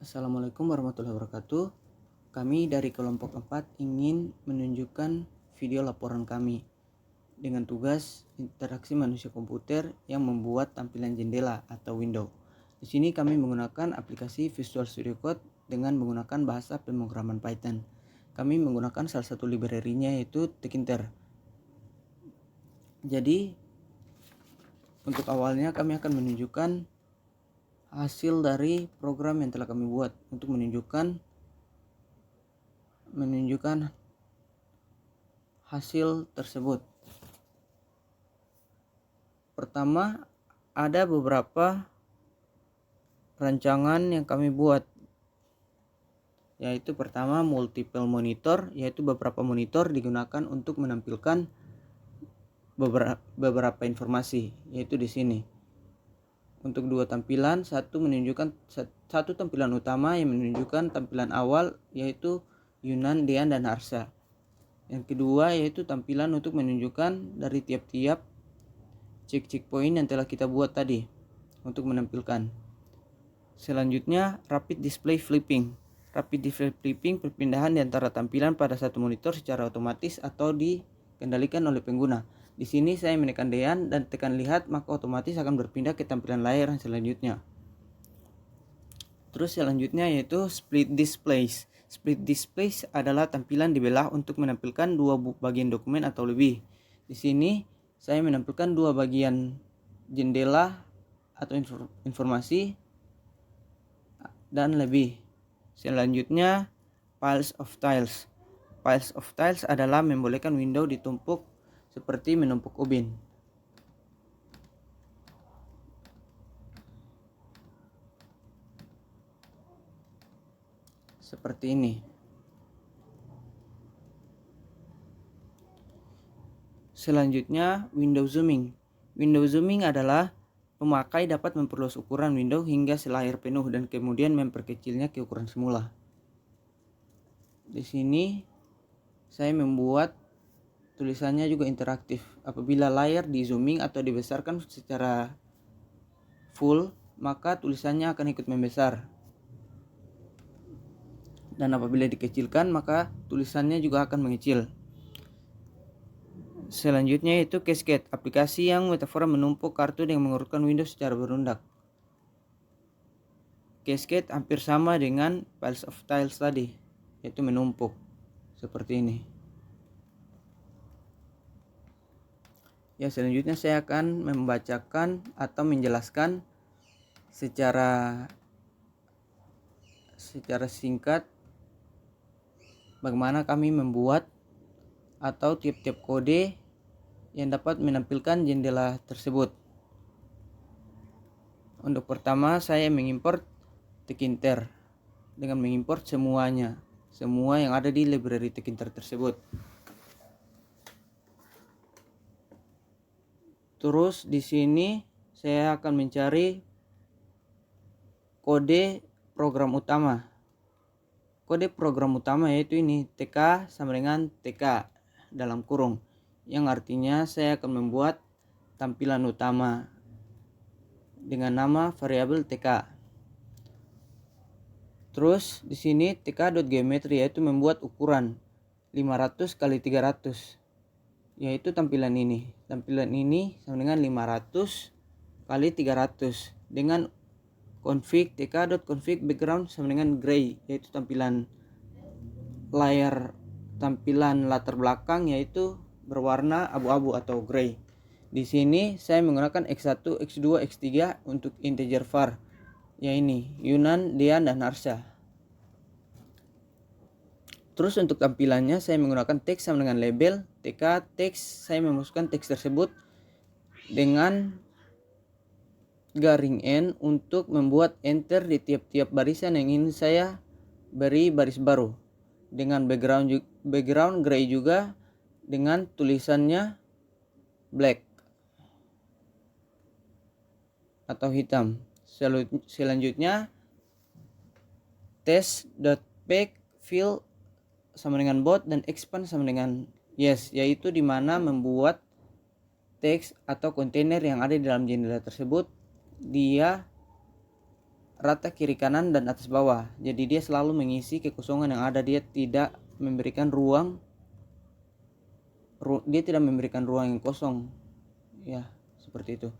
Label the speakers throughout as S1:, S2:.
S1: Assalamualaikum warahmatullahi wabarakatuh. Kami dari kelompok 4 ingin menunjukkan video laporan kami dengan tugas interaksi manusia komputer yang membuat tampilan jendela atau window. Di sini kami menggunakan aplikasi Visual Studio Code dengan menggunakan bahasa pemrograman Python. Kami menggunakan salah satu library-nya yaitu Tkinter. Jadi untuk awalnya kami akan menunjukkan hasil dari program yang telah kami buat untuk menunjukkan hasil tersebut. Pertama, ada beberapa rancangan yang kami buat, yaitu pertama multiple monitor, yaitu beberapa monitor digunakan untuk menampilkan beberapa informasi, yaitu di sini. Untuk dua tampilan, satu tampilan utama yang menunjukkan tampilan awal yaitu Yunan, Dean, dan Harsha. Yang kedua yaitu tampilan untuk menunjukkan dari tiap-tiap checkpoint yang telah kita buat tadi untuk menampilkan. Selanjutnya rapid display flipping. Rapid display flipping perpindahan di antara tampilan pada satu monitor secara otomatis atau dikendalikan oleh pengguna. Di sini saya menekan Dean dan tekan lihat, maka otomatis akan berpindah ke tampilan layar yang selanjutnya. Terus selanjutnya yaitu split displays. Split displays adalah tampilan dibelah untuk menampilkan dua bagian dokumen atau lebih. Di sini saya menampilkan dua bagian jendela atau informasi dan lebih. Selanjutnya piles of tiles. Piles of tiles adalah membolehkan window ditumpuk seperti menumpuk ubin. Seperti ini. Selanjutnya window zooming. Window zooming adalah pemakai dapat memperluas ukuran window hingga selayar penuh dan kemudian memperkecilnya ke ukuran semula. Di sini saya membuat tulisannya juga interaktif. Apabila layar di zooming atau dibesarkan secara full, maka tulisannya akan ikut membesar. Dan apabila dikecilkan, maka tulisannya juga akan mengecil. Selanjutnya yaitu Cascade, aplikasi yang metafora menumpuk kartu dengan mengurutkan window secara berundak. Cascade hampir sama dengan piles of tiles tadi, yaitu menumpuk seperti ini. Ya, selanjutnya saya akan membacakan atau menjelaskan secara singkat bagaimana kami membuat atau tiap-tiap kode yang dapat menampilkan jendela tersebut. Untuk pertama saya mengimport Tkinter dengan mengimport semua yang ada di library Tkinter tersebut. Terus di sini saya akan mencari kode program utama. Kode program utama yaitu ini TK sama dengan TK dalam kurung, yang artinya saya akan membuat tampilan utama dengan nama variabel TK. Terus di sini tk.geometry yaitu membuat ukuran 500 kali 300, yaitu tampilan ini. Tampilan ini sama dengan 500 kali 300 dengan config tk.config background sama dengan gray, yaitu tampilan latar belakang yaitu berwarna abu-abu atau gray. Di sini saya menggunakan x1, x2, x3 untuk integer var, yaitu Yunan, Dean, dan Harsha. Terus untuk tampilannya saya menggunakan teks sama dengan label tk teks. Saya memasukkan teks tersebut dengan garing n untuk membuat enter di tiap-tiap barisan yang ingin saya beri baris baru, dengan background gray juga dengan tulisannya black atau hitam. Selanjutnya test.pack fill sama dengan bot dan expand sama dengan yes, yaitu dimana membuat teks atau kontainer yang ada di dalam jendela tersebut dia rata kiri kanan dan atas bawah. Jadi dia selalu mengisi kekosongan yang ada, dia tidak memberikan ruang yang kosong. Ya, seperti itu.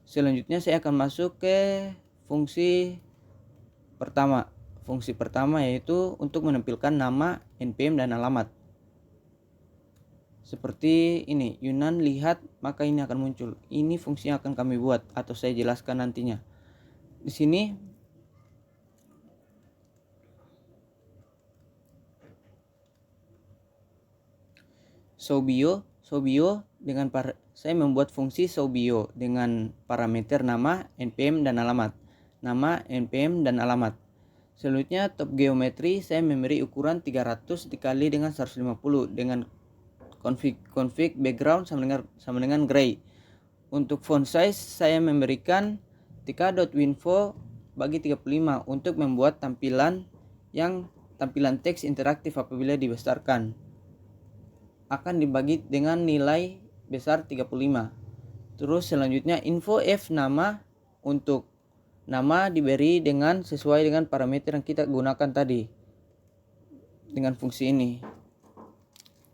S1: Selanjutnya saya akan masuk ke fungsi pertama. Fungsi pertama yaitu untuk menampilkan nama, npm dan alamat. Seperti ini, Yunan lihat, maka ini akan muncul. Ini fungsi yang akan kami buat atau saya jelaskan nantinya. Di sini showBio dengan saya membuat fungsi showBio dengan parameter nama, npm dan alamat. Nama, npm dan alamat. Selanjutnya top geometri saya memberi ukuran 300 dikali dengan 150 dengan config background sama dengan gray. Untuk font size saya memberikan tk.winfo bagi 35 untuk membuat tampilan teks interaktif apabila dibesarkan. Akan dibagi dengan nilai besar 35. Terus selanjutnya info f nama, untuk nama diberi sesuai dengan parameter yang kita gunakan tadi dengan fungsi ini.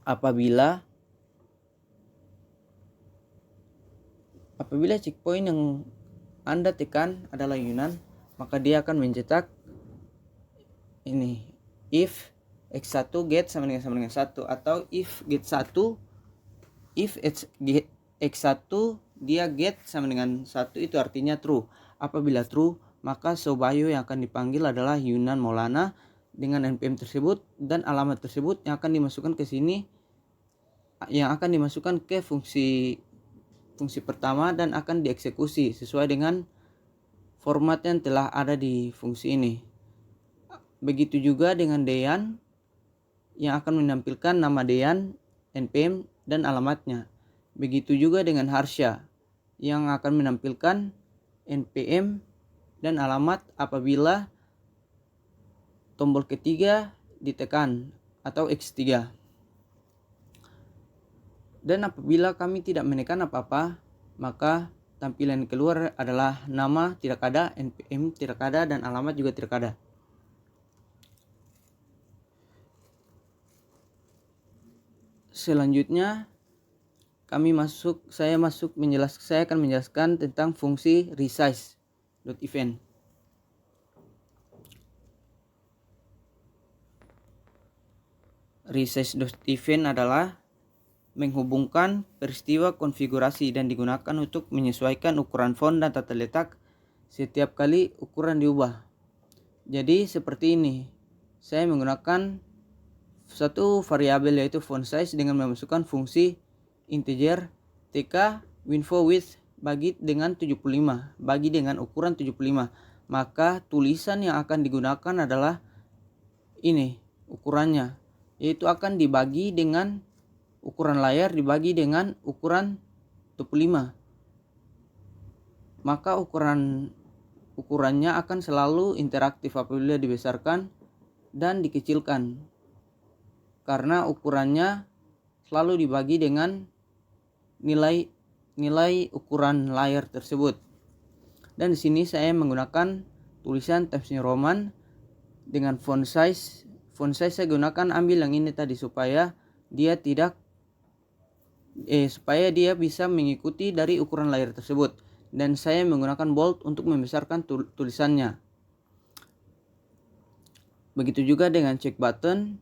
S1: Apabila checkpoint yang Anda tekan adalah Yunan, maka dia akan mencetak ini, if x1 get sama dengan 1, atau if x1 dia get sama dengan 1, itu artinya true. Apabila true, maka showBio yang akan dipanggil adalah Yunan Maulana dengan npm tersebut dan alamat tersebut yang akan dimasukkan ke sini, yang akan dimasukkan ke fungsi pertama dan akan dieksekusi sesuai dengan format yang telah ada di fungsi ini. Begitu juga dengan Dean yang akan menampilkan nama Dean, npm dan alamatnya. Begitu juga dengan Harsha yang akan menampilkan npm dan alamat apabila tombol ketiga ditekan atau X3. Dan apabila kami tidak menekan apa-apa, maka tampilan keluar adalah nama tidak ada, npm tidak ada, dan alamat juga tidak ada. Selanjutnya saya akan menjelaskan tentang fungsi resize.event. Resize.event adalah menghubungkan peristiwa konfigurasi dan digunakan untuk menyesuaikan ukuran font dan tata letak setiap kali ukuran diubah. Jadi seperti ini, saya menggunakan satu variabel yaitu font size dengan memasukkan fungsi integer tk winfo width bagi dengan ukuran 75. Maka tulisan yang akan digunakan adalah ini ukurannya, yaitu akan dibagi dengan ukuran layar dibagi dengan ukuran 25. Maka ukurannya akan selalu interaktif apabila dibesarkan dan dikecilkan, karena ukurannya selalu dibagi dengan nilai ukuran layar tersebut. Dan di sini saya menggunakan tulisan Times New Roman dengan font size. Font size saya gunakan ambil yang ini tadi supaya dia bisa mengikuti dari ukuran layar tersebut. Dan saya menggunakan bold untuk membesarkan tulisannya. Begitu juga dengan check button.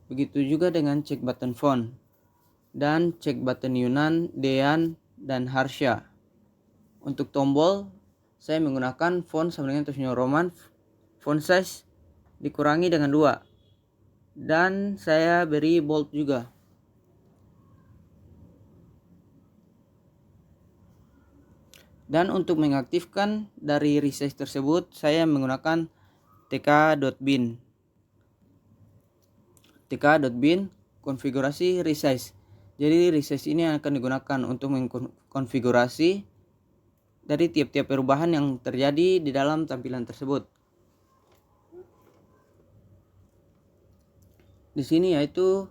S1: Begitu juga dengan check button font dan check button Yunan, Dean, dan Harsha. Untuk tombol saya menggunakan font sama dengan Times New Roman, font size dikurangi dengan 2, dan saya beri bold juga. Dan untuk mengaktifkan dari resize tersebut saya menggunakan tk.bin konfigurasi resize. Jadi resize ini akan digunakan untuk mengkonfigurasi dari tiap-tiap perubahan yang terjadi di dalam tampilan tersebut. Di sini yaitu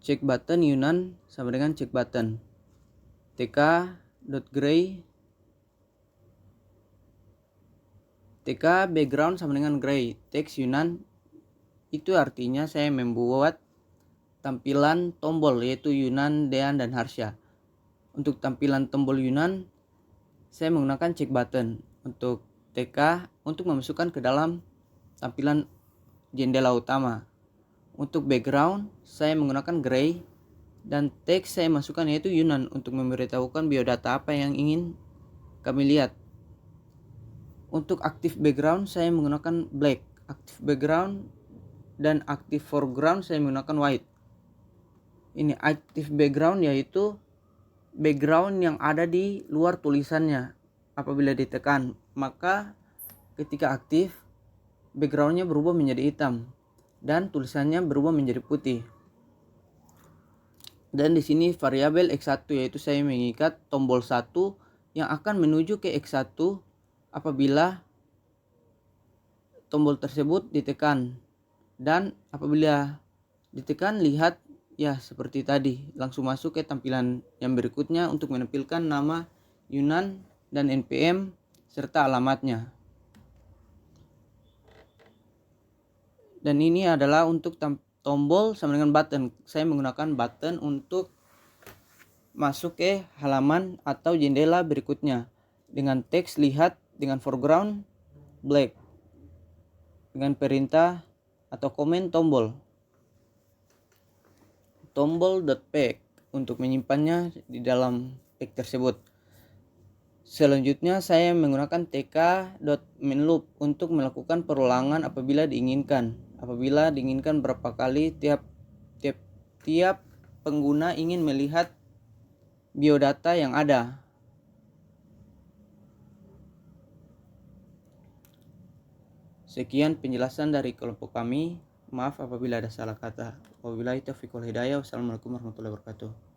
S1: check button Yunan sama dengan check button. tk.gray tk background sama dengan gray. Teks Yunan itu artinya saya membuat tampilan tombol yaitu Yunan, Dean, dan Harsha. Untuk tampilan tombol Yunan saya menggunakan check button. Untuk TK untuk memasukkan ke dalam tampilan jendela utama. Untuk background saya menggunakan gray dan teks saya masukkan yaitu Yunan untuk memberitahukan biodata apa yang ingin kami lihat. Untuk active background saya menggunakan black, active background dan active foreground saya menggunakan white. Ini active background yaitu background yang ada di luar tulisannya. Apabila ditekan, maka ketika aktif backgroundnya berubah menjadi hitam dan tulisannya berubah menjadi putih. Dan di sini variabel X1 yaitu saya mengikat tombol 1 yang akan menuju ke X1 apabila tombol tersebut ditekan. Dan apabila ditekan, lihat ya seperti tadi, langsung masuk ke tampilan yang berikutnya untuk menampilkan nama Yunan dan NPM serta alamatnya. Dan ini adalah untuk tombol sama dengan button. Saya menggunakan button untuk masuk ke halaman atau jendela berikutnya dengan teks lihat dengan foreground black, dengan perintah atau komen tombol .pack untuk menyimpannya di dalam pack tersebut. Selanjutnya saya menggunakan tk.mainLoop untuk melakukan perulangan apabila diinginkan. Apabila diinginkan berapa kali tiap pengguna ingin melihat biodata yang ada. Sekian penjelasan dari kelompok kami. Maaf apabila ada salah kata. Wabillahi taufiq wal hidayah. Wassalamualaikum warahmatullahi wabarakatuh.